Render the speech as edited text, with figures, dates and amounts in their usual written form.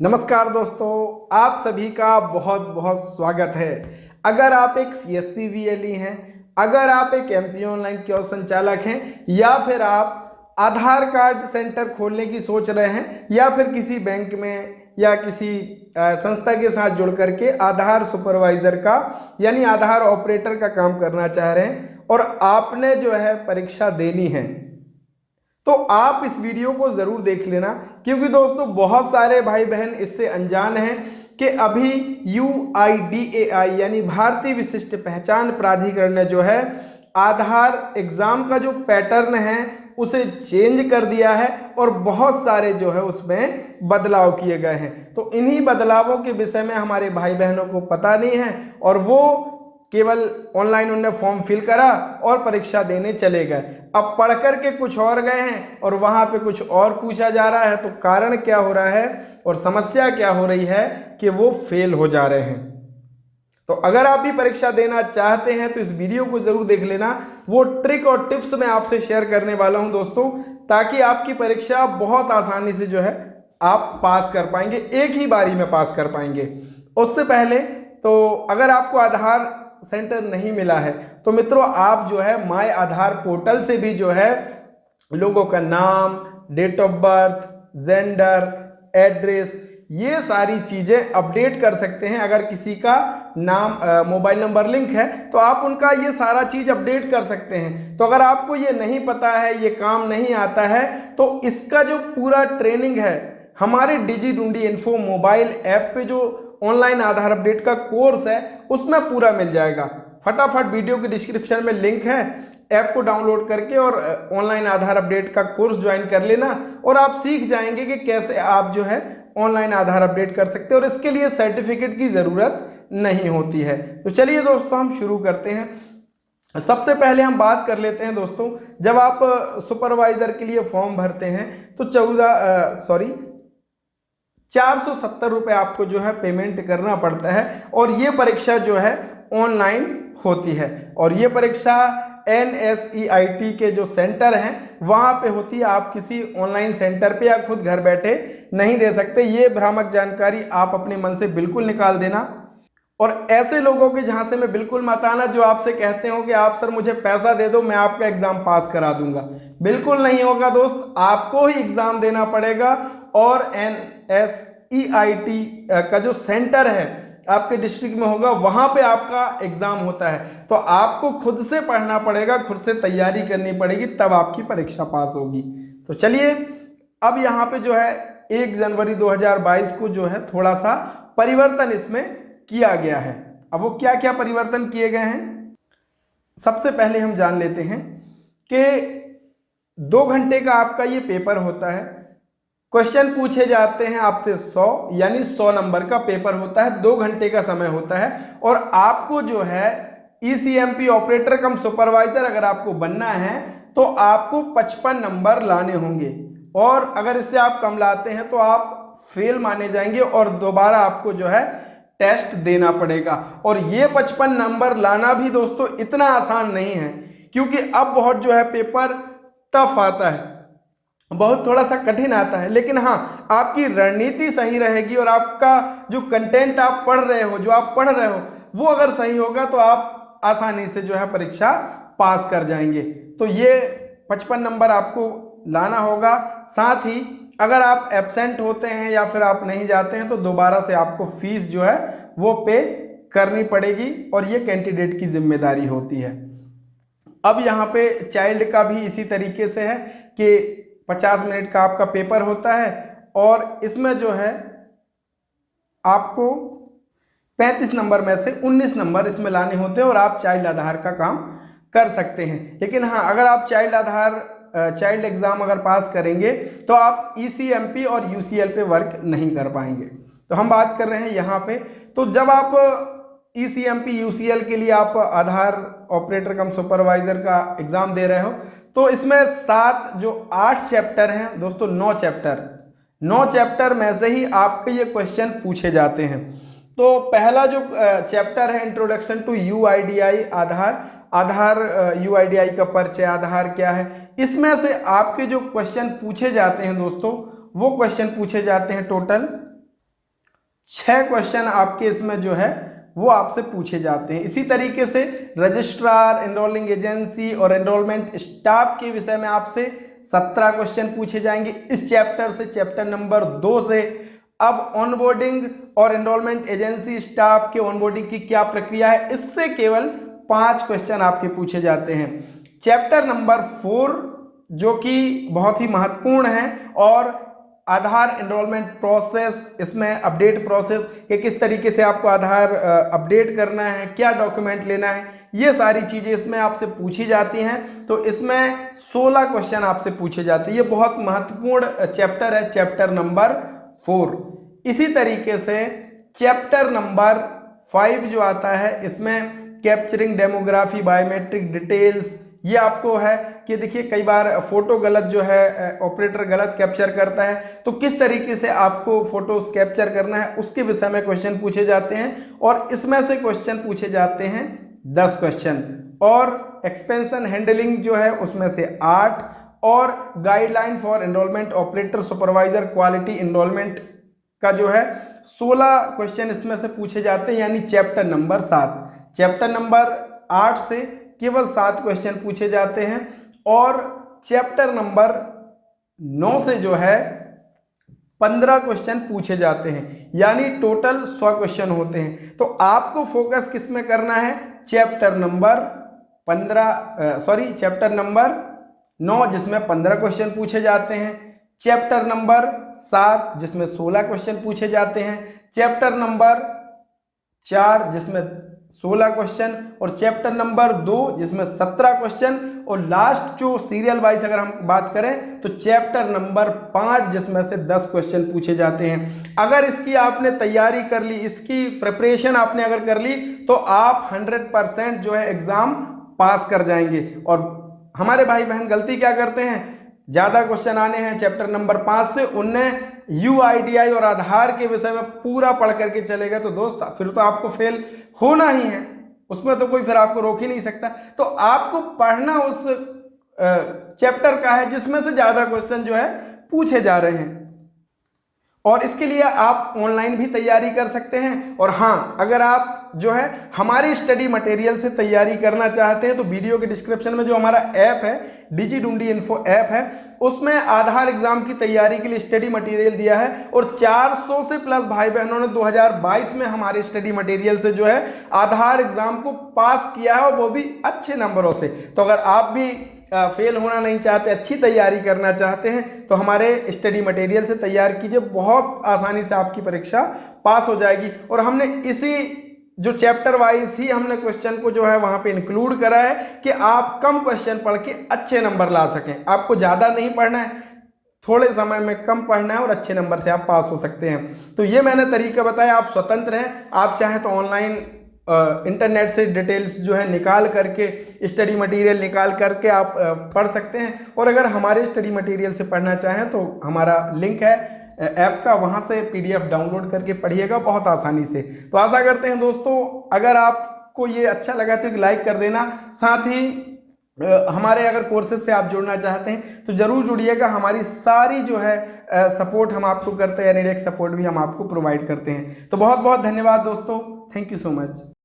नमस्कार दोस्तों, आप सभी का बहुत बहुत स्वागत है। अगर आप एक CSC VLE हैं, अगर आप एक MP ऑनलाइन कियोस्क संचालक हैं, या फिर आप आधार कार्ड सेंटर खोलने की सोच रहे हैं, या फिर किसी बैंक में या किसी संस्था के साथ जुड़ करके आधार सुपरवाइजर का यानी आधार ऑपरेटर का काम करना चाह रहे हैं और आपने जो है परीक्षा देनी है, तो आप इस वीडियो को जरूर देख लेना। क्योंकि दोस्तों बहुत सारे भाई बहन इससे अनजान हैं कि अभी UIDAI यानी भारतीय विशिष्ट पहचान प्राधिकरण ने जो है आधार एग्जाम का जो पैटर्न है उसे चेंज कर दिया है और बहुत सारे जो है उसमें बदलाव किए गए हैं। तो इन्हीं बदलावों के विषय में हमारे भाई बहनों को पता नहीं है और वो केवल ऑनलाइन उन्होंने फॉर्म फिल करा और परीक्षा देने चले गए। अब पढ़ करके कुछ और गए हैं और वहां पे कुछ और पूछा जा रहा है। तो कारण क्या हो रहा है और समस्या क्या हो रही है कि वो फेल हो जा रहे हैं। तो अगर आप भी परीक्षा देना चाहते हैं तो इस वीडियो को जरूर देख लेना। वो ट्रिक और टिप्स मैं आपसे शेयर करने वाला हूं दोस्तों, ताकि आपकी परीक्षा बहुत आसानी से जो है आप पास कर पाएंगे, एक ही बारी में पास कर पाएंगे। उससे पहले तो अगर आपको आधार सेंटर नहीं मिला है तो मित्रों आप जो है माय आधार पोर्टल से भी जो है लोगों का नाम, date of birth, gender, address, ये सारी चीजें अपडेट कर सकते हैं। अगर किसी का नाम मोबाइल नंबर लिंक है तो आप उनका ये सारा चीज अपडेट कर सकते हैं। तो अगर आपको ये नहीं पता है, ये काम नहीं आता है, तो इसका जो पूरा ट्रेनिंग है हमारे डिजिढूंढी इन्फो मोबाइल ऐप पे जो ऑनलाइन आधार अपडेट का कोर्स है उसमें पूरा मिल जाएगा। फटाफट वीडियो के डिस्क्रिप्शन में लिंक है, ऐप को डाउनलोड करके और ऑनलाइन आधार अपडेट का कोर्स ज्वाइन कर लेना और आप सीख जाएंगे कि कैसे आप जो है ऑनलाइन आधार अपडेट कर सकते हैं और इसके लिए सर्टिफिकेट की ज़रूरत नहीं होती है। तो चलिए दोस्तों हम शुरू करते हैं। सबसे पहले हम बात कर लेते हैं दोस्तों, जब आप सुपरवाइजर के लिए फॉर्म भरते हैं तो 470 रुपये आपको जो है पेमेंट करना पड़ता है और ये परीक्षा जो है ऑनलाइन होती है। और ये परीक्षा NSEIT के जो सेंटर हैं वहाँ पे होती है। आप किसी ऑनलाइन सेंटर पे या खुद घर बैठे नहीं दे सकते। ये भ्रामक जानकारी आप अपने मन से बिल्कुल निकाल देना। और ऐसे लोगों के जहाँ से मैं बिल्कुल मत आना जो आपसे कहते हो कि आप सर मुझे पैसा दे दो, मैं आपका एग्जाम पास करा दूंगा। बिल्कुल नहीं होगा दोस्त, आपको ही एग्जाम देना पड़ेगा। और NSEIT का जो सेंटर है आपके डिस्ट्रिक्ट में होगा, वहां पे आपका एग्जाम होता है। तो आपको खुद से पढ़ना पड़ेगा, खुद से तैयारी करनी पड़ेगी, तब आपकी परीक्षा पास होगी। तो चलिए अब यहाँ पे जो है 1 जनवरी 2022 को जो है थोड़ा सा परिवर्तन इसमें किया गया है। अब वो क्या क्या परिवर्तन किए गए हैं सबसे पहले हम जान लेते हैं कि 2 घंटे का आपका ये पेपर होता है। क्वेश्चन पूछे जाते हैं आपसे 100 यानी 100 नंबर का पेपर होता है। 2 घंटे का समय होता है और आपको जो है ECMP ऑपरेटर कम सुपरवाइजर अगर आपको बनना है तो आपको 55 नंबर लाने होंगे और अगर इससे आप कम लाते हैं तो आप फेल माने जाएंगे और दोबारा आपको जो है टेस्ट देना पड़ेगा। और ये 55 नंबर लाना भी दोस्तों इतना आसान नहीं है, क्योंकि अब बहुत जो है पेपर टफ आता है, बहुत थोड़ा सा कठिन आता है। लेकिन हाँ, आपकी रणनीति सही रहेगी और आपका जो कंटेंट आप पढ़ रहे हो, जो आप पढ़ रहे हो, वो अगर सही होगा तो आप आसानी से जो है परीक्षा पास कर जाएंगे। तो ये 55 नंबर आपको लाना होगा। साथ ही अगर आप एब्सेंट होते हैं या फिर आप नहीं जाते हैं तो दोबारा से आपको फीस जो है वो पे करनी पड़ेगी और ये कैंडिडेट की जिम्मेदारी होती है। अब यहाँ पे चाइल्ड का भी इसी तरीके से है कि 50 मिनट का आपका पेपर होता है और इसमें जो है आपको 35 नंबर में से 19 नंबर इसमें लाने होते हैं और आप चाइल्ड आधार का काम कर सकते हैं। लेकिन हाँ, अगर आप चाइल्ड एग्जाम अगर पास करेंगे तो आप ECMP और UCL पे वर्क नहीं कर पाएंगे। तो हम बात कर रहे हैं यहाँ पे, तो जब आप ECMP UCL के लिए आप आधार ऑपरेटर कम सुपरवाइजर का एग्जाम दे रहे हो तो इसमें 8 चैप्टर हैं दोस्तों, 9 चैप्टर में से ही आपके ये क्वेश्चन पूछे जाते हैं। तो पहला जो चैप्टर है introduction to UIDAI Aadhaar UIDAI का परिचय, आधार क्या है, इसमें से आपके जो क्वेश्चन पूछे जाते हैं दोस्तों वो क्वेश्चन पूछे जाते हैं टोटल 6 क्वेश्चन आपके इसमें जो है वो आपसे पूछे जाते हैं। इसी तरीके से रजिस्ट्रार, एनरोलिंग एजेंसी और एनरोलमेंट स्टाफ के विषय में आपसे 17 क्वेश्चन पूछे जाएंगे इस चैप्टर से, चैप्टर नंबर 2 से। अब ऑनबोर्डिंग और एनरोलमेंट एजेंसी स्टाफ के ऑनबोर्डिंग की क्या प्रक्रिया है, इससे केवल 5 क्वेश्चन आपके पूछे जाते हैं। चैप्टर नंबर 4 जो कि बहुत ही महत्वपूर्ण है, और आधार एनरोलमेंट प्रोसेस, इसमें अपडेट प्रोसेस कि किस तरीके से आपको आधार अपडेट करना है, क्या डॉक्यूमेंट लेना है, ये सारी चीज़ें इसमें आपसे पूछी जाती हैं। तो इसमें 16 क्वेश्चन आपसे पूछे जाते हैं। ये बहुत महत्वपूर्ण चैप्टर है, चैप्टर नंबर 4। इसी तरीके से चैप्टर नंबर 5 जो आता है, इसमें कैप्चरिंग डेमोग्राफी, बायोमेट्रिक डिटेल्स, ये आपको है कि देखिए कई बार फोटो गलत जो है ऑपरेटर गलत कैप्चर करता है, तो किस तरीके से आपको फोटोज कैप्चर करना है उसके विषय में क्वेश्चन पूछे जाते हैं। और इसमें से क्वेश्चन पूछे जाते हैं 10 क्वेश्चन, और एक्सपेंशन हैंडलिंग जो है उसमें से 8, और guideline for enrolment operator supervisor quality enrolment का जो है 16 क्वेश्चन इसमें से पूछे जाते हैं, यानी चैप्टर नंबर 7। चैप्टर नंबर 8 से केवल 7 क्वेश्चन पूछे जाते हैं, और चैप्टर नंबर 9 से जो है 15 क्वेश्चन पूछे जाते हैं, यानी टोटल 100 क्वेश्चन होते हैं। तो आपको फोकस किस में करना है, चैप्टर नंबर 9 जिसमें 15 क्वेश्चन पूछे जाते हैं, चैप्टर नंबर 7 जिसमें 16 क्वेश्चन पूछे जाते हैं, चैप्टर नंबर 4 जिसमें 16 क्वेश्चन, और चैप्टर नंबर 2 जिसमें 17 क्वेश्चन, और लास्ट जो सीरियल वाइज अगर हम बात करें तो चैप्टर नंबर 5 जिसमें से 10 क्वेश्चन पूछे जाते हैं। अगर इसकी आपने तैयारी कर ली, इसकी प्रिपरेशन आपने अगर कर ली, तो आप 100% जो है एग्जाम पास कर जाएंगे। और हमारे भाई बहन गलती क्या करते हैं, ज़्यादा क्वेश्चन आने हैं चैप्टर नंबर 5 से, उनने UIDI और आधार के विषय में पूरा पढ़ करके चलेगा, तो दोस्त फिर तो आपको फेल होना ही है, उसमें तो कोई फिर आपको रोक ही नहीं सकता। तो आपको पढ़ना उस चैप्टर का है जिसमें से ज़्यादा क्वेश्चन जो है पूछे जा रहे हैं, और इसके लिए आप ऑनलाइन भी तैयारी कर सकते हैं। और हाँ, अगर आप जो है हमारी स्टडी मटेरियल से तैयारी करना चाहते हैं तो वीडियो के डिस्क्रिप्शन में जो हमारा ऐप है, डिजिढूंढी इन्फो ऐप है, उसमें आधार एग्जाम की तैयारी के लिए स्टडी मटेरियल दिया है, और 400 से प्लस भाई बहनों ने 2022 में हमारे स्टडी मटेरियल से जो है आधार एग्जाम को पास किया है, और वो भी अच्छे नंबरों से। तो अगर आप भी फेल होना नहीं चाहते, अच्छी तैयारी करना चाहते हैं, तो हमारे स्टडी मटेरियल से तैयार कीजिए, बहुत आसानी से आपकी परीक्षा पास हो जाएगी। और हमने इसी जो चैप्टर वाइज ही हमने क्वेश्चन को जो है वहां पे इंक्लूड करा है कि आप कम क्वेश्चन पढ़ के अच्छे नंबर ला सकें। आपको ज़्यादा नहीं पढ़ना है, थोड़े समय में कम पढ़ना है, और अच्छे नंबर से आप पास हो सकते हैं। तो ये मैंने तरीका बताया, आप स्वतंत्र हैं, आप चाहें तो ऑनलाइन इंटरनेट से डिटेल्स जो है निकाल करके, स्टडी मटेरियल निकाल करके आप पढ़ सकते हैं। और अगर हमारे स्टडी मटेरियल से पढ़ना चाहें तो हमारा लिंक है ऐप का, वहाँ से PDF डाउनलोड करके पढ़िएगा बहुत आसानी से। तो आशा करते हैं दोस्तों, अगर आपको ये अच्छा लगा तो एक लाइक कर देना, साथ ही हमारे अगर कोर्सेज से आप जुड़ना चाहते हैं तो ज़रूर जुड़िएगा। हमारी सारी जो है सपोर्ट हम आपको करते हैं, NEDX सपोर्ट भी हम आपको प्रोवाइड करते हैं। तो बहुत बहुत धन्यवाद दोस्तों, थैंक यू सो मच।